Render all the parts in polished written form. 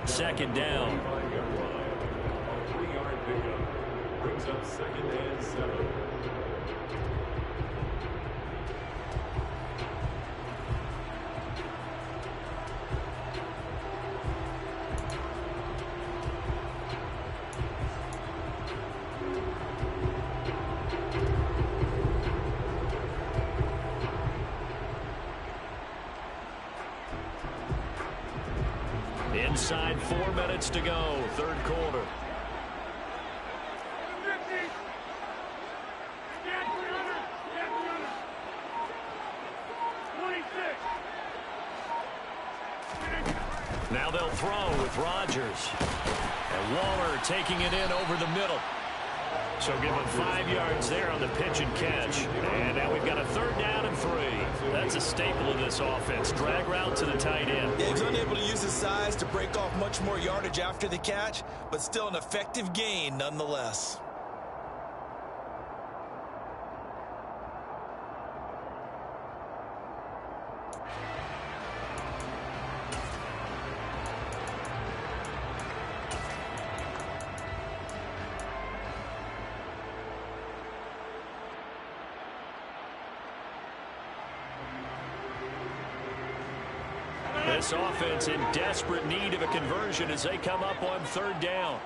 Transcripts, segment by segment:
Second down. 3-yard pickup brings up 2nd and 7. Inside 4 minutes to go, third quarter. Now they'll throw with Rodgers. And Waller taking it in over the middle. So give him 5 yards there on the pitch and catch. And now we've got a 3rd down and 3. That's a staple of this offense. Drag route to the tight end. Yeah, he's unable to use his size to break off much more yardage after the catch, but still an effective gain nonetheless. This offense in desperate need of a conversion as they come up on 3rd down.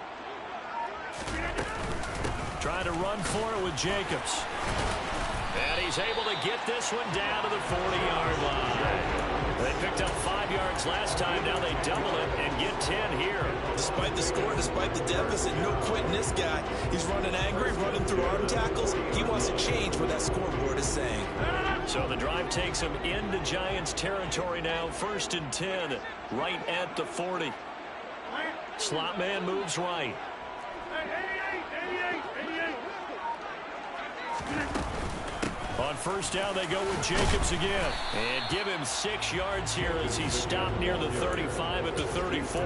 Trying to run for it with Jacobs. And he's able to get this one down to the 40-yard line. They picked up 5 yards last time. Now they double it and get 10 here. Despite the score, despite the deficit, no quitting this guy. He's running angry, running through arm tackles. He wants to change what that scoreboard is saying. So the drive takes him into Giants territory now. 1st and 10, right at the 40. Slot man moves right. On 1st down, they go with Jacobs again. And give him 6 yards here as he stopped near the 35 at the 34.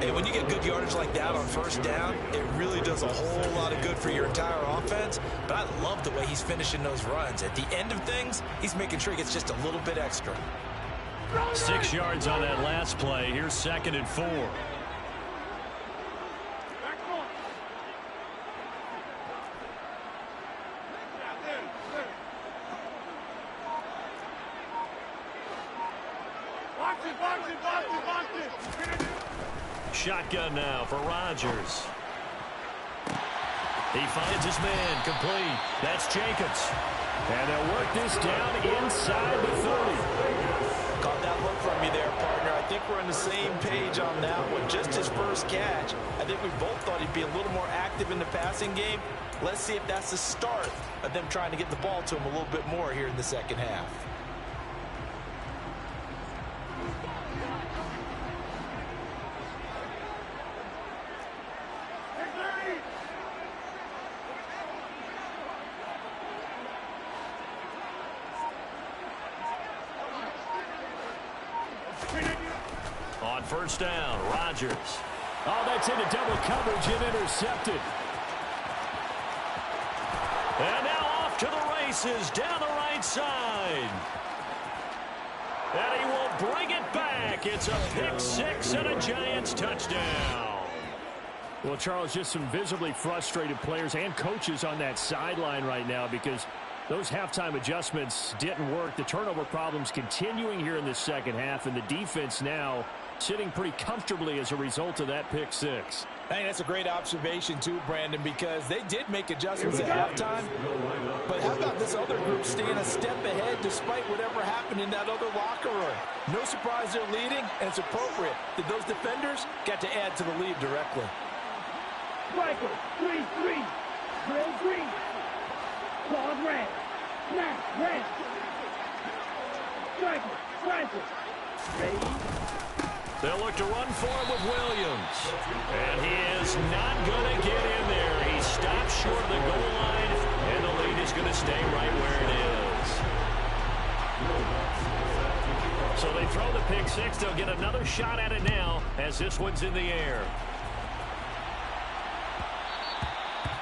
Hey, when you get good yardage like that on 1st down, it really does a whole lot of good for your entire offense. But I love the way he's finishing those runs. At the end of things, he's making sure he gets just a little bit extra. 6 yards on that last play. Here's 2nd and 4. Shotgun now for Rodgers. He finds his man complete. That's Jacobs. And they'll work this down inside the 30. Caught that look from you there, partner. I think we're on the same page on that one. Just his first catch. I think we both thought he'd be a little more active in the passing game. Let's see if that's the start of them trying to get the ball to him a little bit more here in the second half. On 1st down, Rodgers. Oh, that's into double coverage and intercepted. And now off to the races down the right side. And he will bring it back. It's a pick 6 and a Giants touchdown. Well, Charles, just some visibly frustrated players and coaches on that sideline right now because those halftime adjustments didn't work. The turnover problems continuing here in the second half, and the defense now sitting pretty comfortably as a result of that pick 6. I think that's a great observation too, Brandon, because they did make adjustments at halftime. But how about this other group staying a step ahead despite whatever happened in that other locker room? No surprise they're leading, and it's appropriate that those defenders got to add to the lead directly. Striker, 3-3, Drill green, Claude red, snap, red, striker, ready. They'll look to run for him with Williams. And he is not going to get in there. He stops short of the goal line, and the lead is going to stay right where it is. So they throw the pick 6. They'll get another shot at it now as this one's in the air.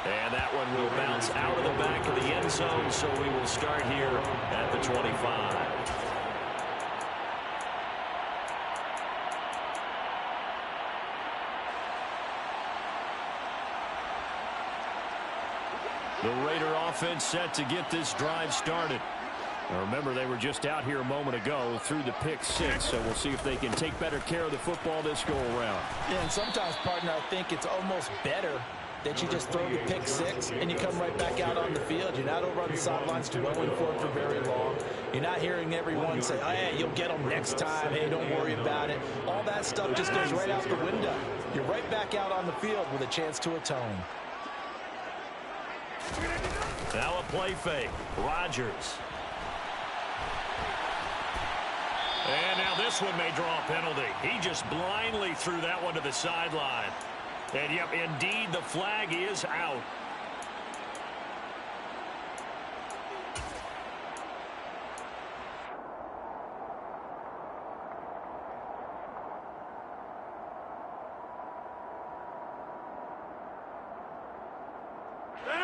And that one will bounce out of the back of the end zone, so we will start here at the 25. offense set to get this drive started. Now remember, they were just out here a moment ago through the pick six, so we'll see if they can take better care of the football this go-around. Yeah, and sometimes, partner, I think it's almost better that you just throw the pick six and you come right back out on the field. You're not over on the sidelines dwelling for it for very long. You're not hearing everyone say, oh, hey, you'll get them next time. Hey, don't worry about it. All that stuff just goes right out the window. You're right back out on the field with a chance to atone. Now a play fake. Rodgers. And now this one may draw a penalty. He just blindly threw that one to the sideline. And, yep, indeed, the flag is out.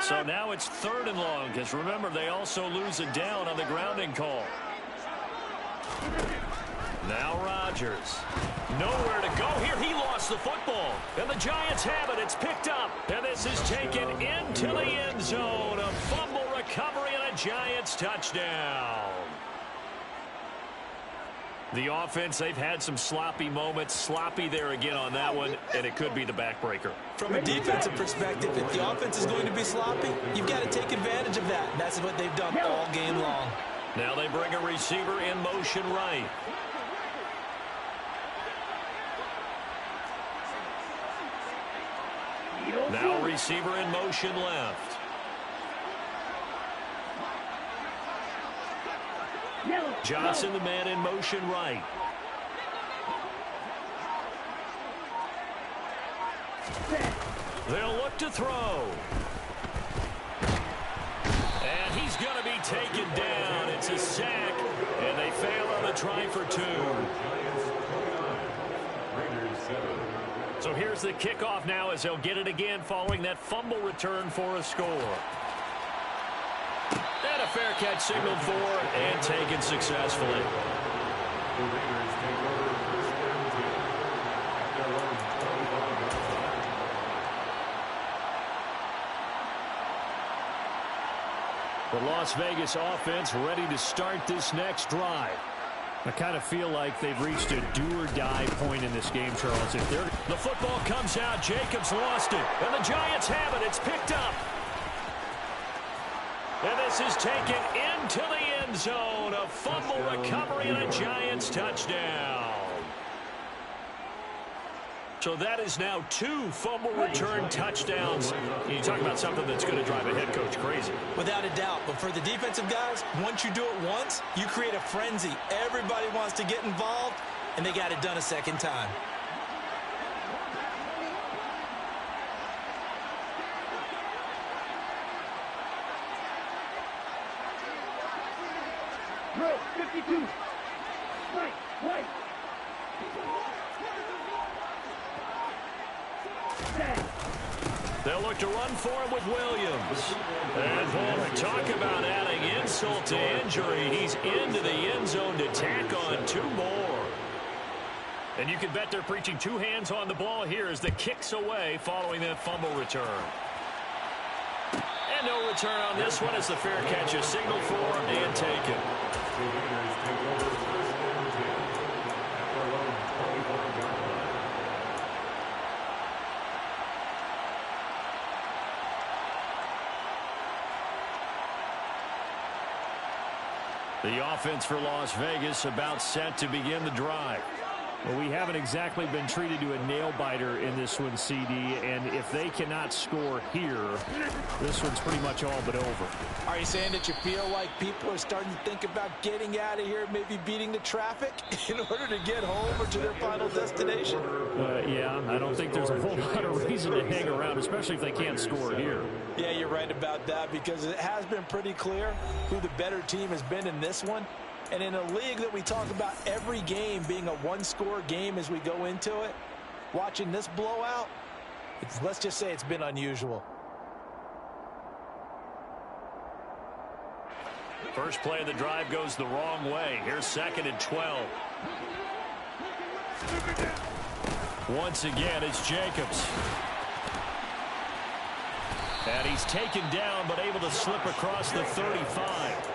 So now it's 3rd and long, because remember, they also lose it down on the grounding call. Now Rodgers. Nowhere to go here. He lost the football. And the Giants have it. It's picked up. And this is taken into the end zone. A fumble recovery and a Giants touchdown. The offense, they've had some sloppy moments. Sloppy there again on that one, and it could be the backbreaker. From a defensive perspective, if the offense is going to be sloppy, you've got to take advantage of that. And that's what they've done all game long. Now they bring a receiver in motion right. Now receiver in motion left. Johnson, the man in motion right. They'll look to throw. And he's going to be taken down. It's a sack, and they fail on the try for 2. So here's the kickoff now as they'll get it again following that fumble return for a score. And a fair catch signaled for and taken successfully. The Las Vegas offense ready to start this next drive. I kind of feel like they've reached a do-or-die point in this game, Charles. If they're... The football comes out. Jacobs lost it. And the Giants have it. It's picked up. And this is taken into the end zone. A fumble recovery and a Giants touchdown. So that is now 2 fumble return touchdowns. You talk about something that's going to drive a head coach crazy. Without a doubt. But for the defensive guys, once you do it once, you create a frenzy. Everybody wants to get involved, and they got it done a second time. Row 52. White. They'll look to run for him with Williams. And boy, talk about adding insult to injury. He's into the end zone to tack on 2 more. And you can bet they're preaching 2 hands on the ball here as the kick's away following that fumble return. And no return on this one as the fair catch is signaled for and taken. The offense for Las Vegas about set to begin the drive. Well, we haven't exactly been treated to a nail-biter in this one, CD, and if they cannot score here, this one's pretty much all but over. Are you saying that you feel like people are starting to think about getting out of here, maybe beating the traffic in order to get home or to their final destination? Yeah, I don't think there's a whole lot of reason to hang around, especially if they can't score here. Yeah, you're right about that, because it has been pretty clear who the better team has been in this one. And in a league that we talk about every game being a 1-score game as we go into it, watching this blowout, let's just say it's been unusual. First play of the drive goes the wrong way. Here's 2nd and 12. Once again, it's Jacobs. And he's taken down, but able to slip across the 35.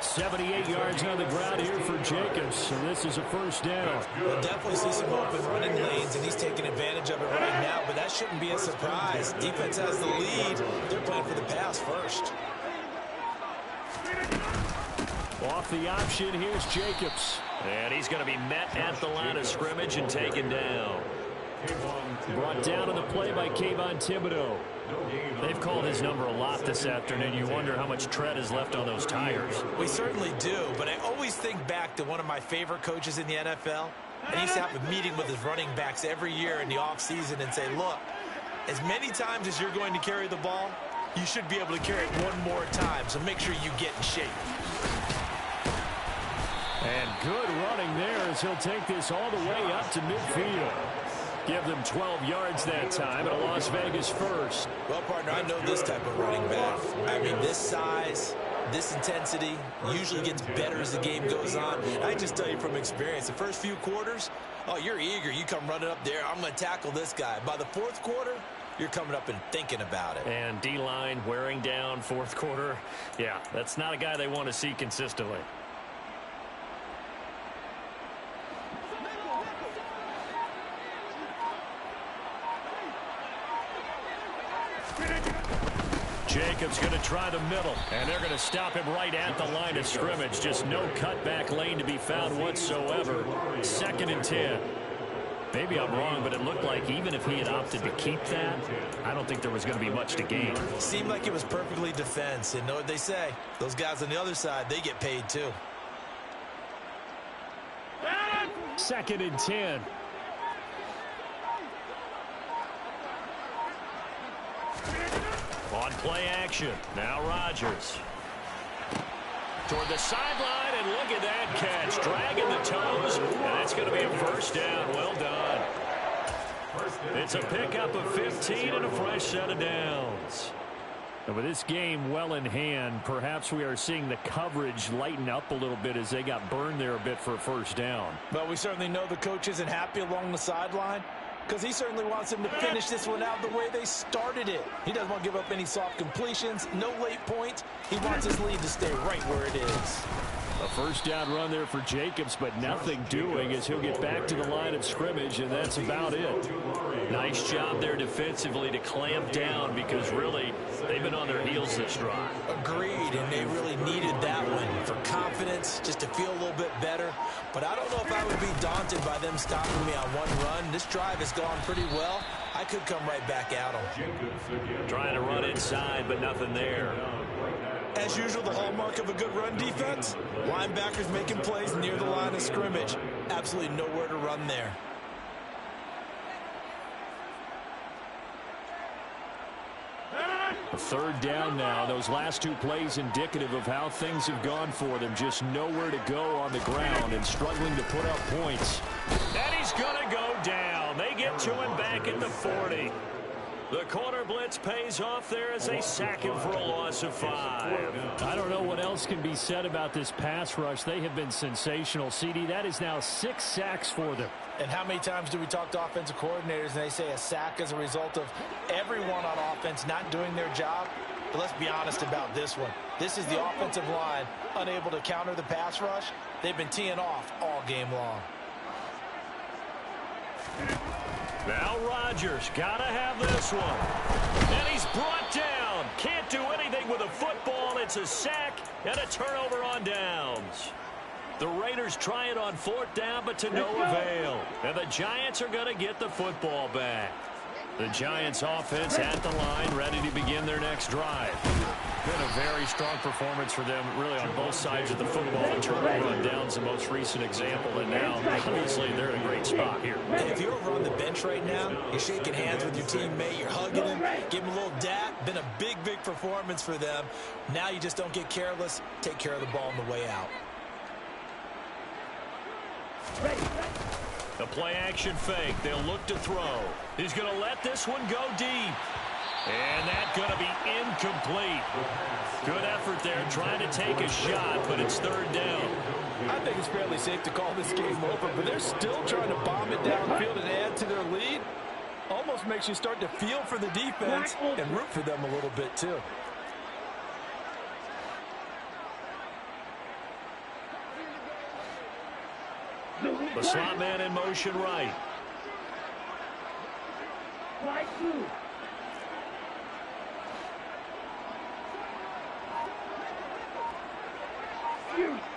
78 yards on the ground here for Jacobs, so this is a first down. We'll definitely see some open running lanes, and he's taking advantage of it right now, but that shouldn't be a surprise. Defense has the lead. They're playing for the pass first. Off the option, here's Jacobs. And he's going to be met at the line of scrimmage and taken down. Brought down on the play by Kayvon Thibodeau. They've called his number a lot this afternoon. You wonder how much tread is left on those tires. We certainly do, but I always think back to one of my favorite coaches in the NFL. And he used to have a meeting with his running backs every year in the offseason and say, look, as many times as you're going to carry the ball, you should be able to carry it one more time, so make sure you get in shape. And good running there as he'll take this all the way up to midfield. Give them 12 yards that time, and a Las Vegas first. Well, partner, I know this type of running back. I mean, this size, this intensity usually gets better as the game goes on. I just tell you from experience, the first few quarters, oh, you're eager. You come running up there, I'm going to tackle this guy. By the fourth quarter, you're coming up and thinking about it. And D-line wearing down fourth quarter. Yeah, that's not a guy they want to see consistently. Jacobs going to try the middle, and they're going to stop him right at the line of scrimmage. Just no cutback lane to be found whatsoever. 2nd and 10. Maybe I'm wrong, but it looked like even if he had opted to keep that, I don't think there was going to be much to gain. Seemed like it was perfectly defense, and know what they say. Those guys on the other side, they get paid too. 2nd and 10. On play action. Now Rodgers. Toward the sideline, and look at that catch. Dragging the toes, and that's going to be a first down. Well done. It's a pickup of 15 and a fresh set of downs. And with this game well in hand, perhaps we are seeing the coverage lighten up a little bit as they got burned there a bit for a first down. Well, we certainly know the coach isn't happy along the sideline, because he certainly wants them to finish this one out the way they started it. He doesn't want to give up any soft completions, no late points. He wants his lead to stay right where it is. A first down run there for Jacobs, but nothing doing as he'll get back to the line of scrimmage, and that's about it. Nice job there defensively to clamp down, because really they've been on their heels this drive. Agreed, and they really needed that one for confidence, just to feel a little bit better. But I don't know if I would be daunted by them stopping me on one run. This drive has gone pretty well. I could come right back at them. Trying to run inside, but nothing there. As usual, the hallmark of a good run defense, linebackers making plays near the line of scrimmage. Absolutely nowhere to run there. A third down now. Those last two plays indicative of how things have gone for them. Just nowhere to go on the ground and struggling to put up points. And he's going to go down. They get to him back at the 40. The corner blitz pays off there as they sack him for a loss of 5. I don't know what else can be said about this pass rush. They have been sensational, CD. That is now 6 sacks for them. And how many times do we talk to offensive coordinators and they say a sack is a result of everyone on offense not doing their job? But let's be honest about this one. This is the offensive line unable to counter the pass rush. They've been teeing off all game long. Now Rodgers got to have this one. And he's brought down. Can't do anything with a football. It's a sack and a turnover on downs. The Raiders try it on 4th down, but to no avail. And the Giants are going to get the football back. The Giants offense at the line, ready to begin their next drive. Been a very strong performance for them, really, on both sides of the football. The turnover on downs, the most recent example, and now, obviously, they're in a great spot here. And if you're over on the bench right now, you're shaking hands with your teammate, you're hugging him, give him a little dap. Been a big, big performance for them. Now you just don't get careless. Take care of the ball on the way out. The play-action fake. They'll look to throw. He's going to let this one go deep. And that's going to be incomplete. Good effort there trying to take a shot, but it's 3rd down. I think it's fairly safe to call this game over, but they're still trying to bomb it downfield and add to their lead. Almost makes you start to feel for the defense and root for them a little bit too. The slot man in motion right. Slide through.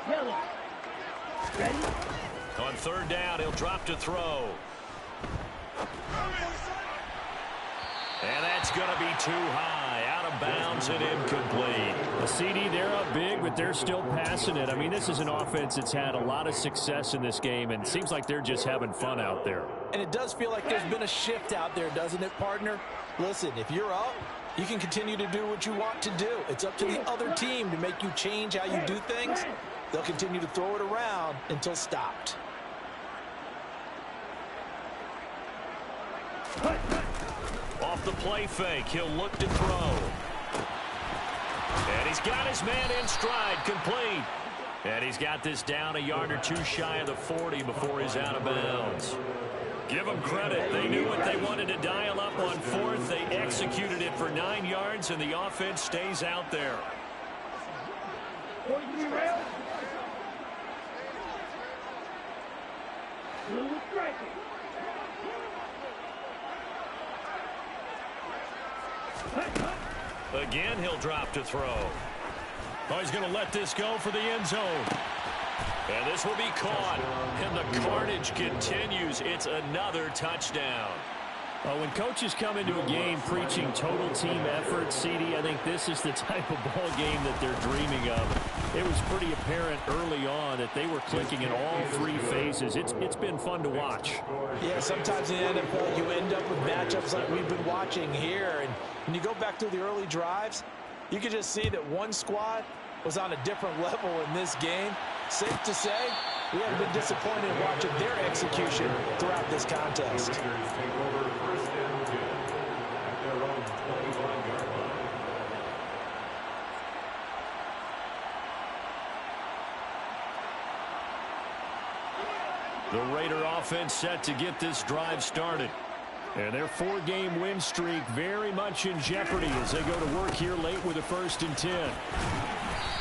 Yellow. Ready? On third down, he'll drop to throw. And that's going to be too high. Out of bounds and incomplete. A CD, they're up big, but they're still passing it. I mean, this is an offense that's had a lot of success in this game, and it seems like they're just having fun out there. And it does feel like there's been a shift out there, doesn't it, partner? Listen, if you're up, you can continue to do what you want to do. It's up to the other team to make you change how you do things. They'll continue to throw it around until stopped. Off the play fake, he'll look to throw. And he's got his man in stride, complete. And he's got this down a yard or two shy of the 40 before he's out of bounds. Give them credit. They knew what they wanted to dial up on fourth. They executed it for 9 yards, and the offense stays out there. 43 rail. Blue striking. Again, he'll drop to throw. Oh, he's going to let this go for the end zone. And this will be caught. And the carnage continues. It's another touchdown. When coaches come into a game preaching total team effort, CD, I think this is the type of ball game that they're dreaming of. It was pretty apparent early on that they were clicking in all 3 phases. It's been fun to watch. Yeah, sometimes in the NFL you end up with matchups like we've been watching here. And when you go back through the early drives, you can just see that one squad was on a different level in this game. Safe to say, we haven't been disappointed in watching their execution throughout this contest. The Raider offense set to get this drive started. And their 4-game win streak very much in jeopardy as they go to work here late with a 1st and 10.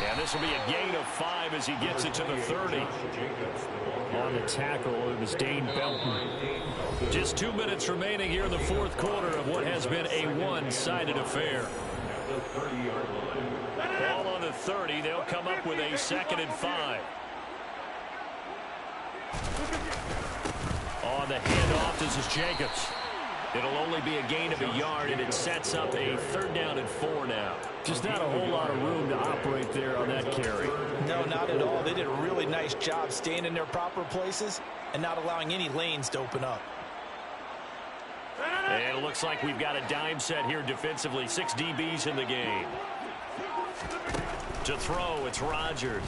And this will be a gain of 5 as he gets it to the 30. On the tackle, it was Dane Belton. Just 2 minutes remaining here in the 4th quarter of what has been a one-sided affair. Ball on the 30. They'll come up with a 2nd and 5. On the handoff, this is Jacobs. It'll only be a gain of a yard, and it sets up a 3rd down and 4 now. Just not a whole lot of room to operate there on that carry. No, not at all. They did a really nice job staying in their proper places and not allowing any lanes to open up. And it looks like we've got a dime set here defensively. 6 DBs in the game. To throw, it's Rodgers.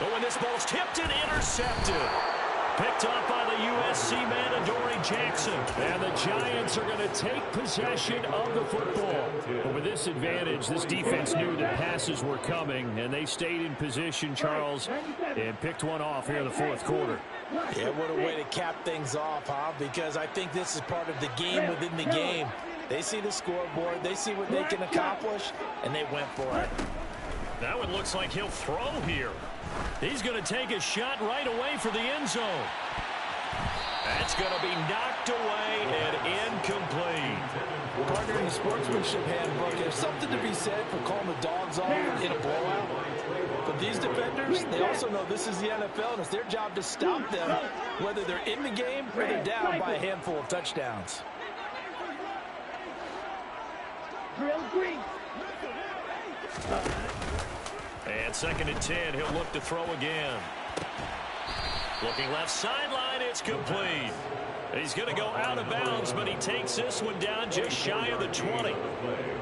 Oh, and this ball's tipped and intercepted. Picked up by the USC man, Adoree Jackson. And the Giants are going to take possession of the football. But with this advantage, this defense knew that passes were coming, and they stayed in position, Charles, and picked one off here in the 4th quarter. Yeah, what a way to cap things off, huh? Because I think this is part of the game within the game. They see the scoreboard, they see what they can accomplish, and they went for it. That one looks like he'll throw here. He's going to take a shot right away for the end zone. That's going to be knocked away and incomplete. Partner, in the sportsmanship handbook, there's something to be said for calling the dogs off in a blowout. But these defenders, they also know this is the NFL, and it's their job to stop them, whether they're in the game or they're down by a handful of touchdowns. Drill green. And 2nd and 10, he'll look to throw again. Looking left sideline, it's complete. He's going to go out of bounds, but he takes this one down just shy of the 20.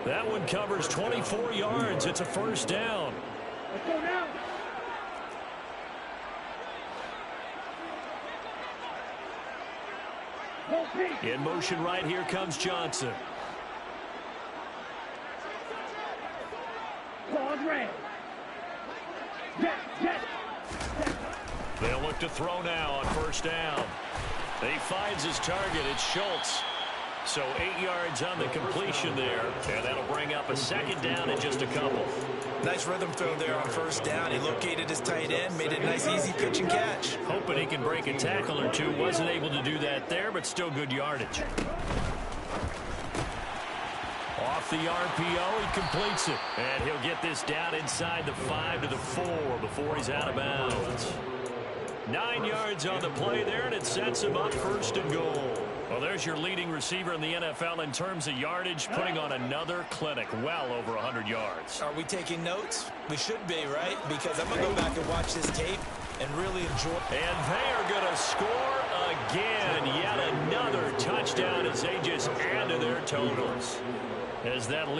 That one covers 24 yards. It's a 1st down. Let's go now. In motion right, here comes Johnson. Claude red. Jet. They'll look to throw now on 1st down. He finds his target. It's Schultz. So 8 yards on the completion there, and that'll bring up a second down in just a couple. Nice rhythm throw there on first down. He located his tight end, made it a nice, easy pitch and catch. Hoping he can break a tackle or two. Wasn't able to do that there, but still good yardage. Off the RPO, he completes it. And he'll get this down inside the 5 to the 4 before he's out of bounds. 9 yards on the play there, and it sets him up first and goal. Well, there's your leading receiver in the NFL in terms of yardage, putting on another clinic, well over 100 yards. Are we taking notes? We should be, right? Because I'm going to go back and watch this tape and really enjoy. And they are going to score again. Yet another touchdown as they just add to their totals. As that lead